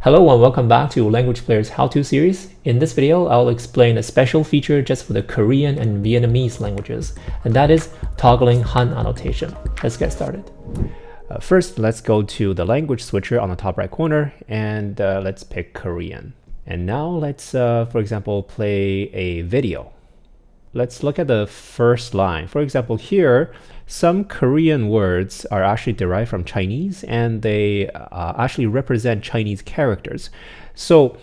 Hello and welcome back to Language Player's How-To series. In this video, I'll explain a special feature just for the Korean and Vietnamese languages, and that is toggling Han annotation. Let's get started. First, let's go to the language switcher on the top right corner, and let's pick Korean. And now let's, for example, play a video. Let's look at the first line. For example, here, some Korean words are actually derived from Chinese, and they actually represent Chinese characters. So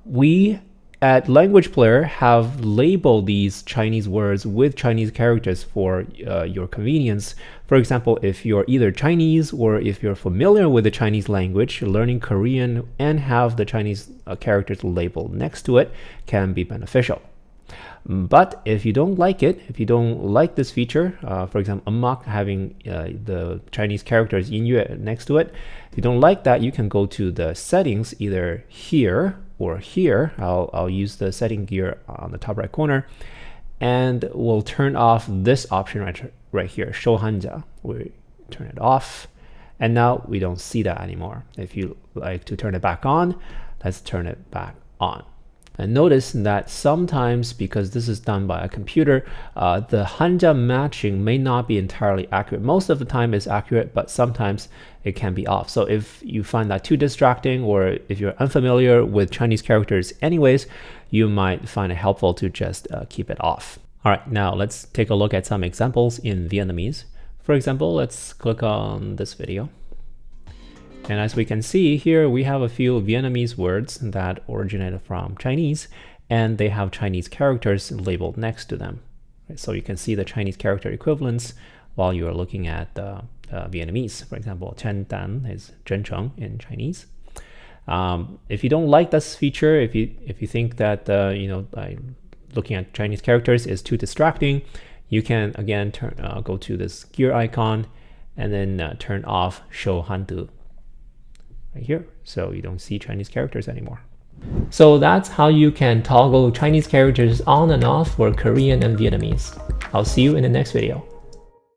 we at Language Player have labeled these Chinese words with Chinese characters for your convenience. For example, if you're either Chinese or if you're familiar with the Chinese language, learning Korean and have the Chinese characters labeled next to it can be beneficial. But if you don't like it, if you don't like this feature, for example, unmarked having the Chinese characters 音乐 next to it, if you don't like that, you can go to the settings either here or here. I'll use the setting gear on the top right corner, and we'll turn off this option right here, show hanja. We turn it off, and now we don't see that anymore. If you like to turn it back on, let's turn it back on. And notice that sometimes, because this is done by a computer, the hanja matching may not be entirely accurate. Most of the time it's accurate, but sometimes it can be off. So if you find that too distracting, or if you're unfamiliar with Chinese characters anyways, you might find it helpful to just keep it off. All right, now let's take a look at some examples in Vietnamese. For example, let's click on this video. And as we can see here, we have a few Vietnamese words that originated from Chinese, and they have Chinese characters labeled next to them. So you can see the Chinese character equivalents while you are looking at Vietnamese. For example, Chen Dan is Zhen Cheng in Chinese. If you don't like this feature, if you think that looking at Chinese characters is too distracting, you can again go to this gear icon and then turn off Show Hantu right here, so you don't see Chinese characters anymore. So that's how you can toggle Chinese characters on and off for Korean and Vietnamese. I'll see you in the next video.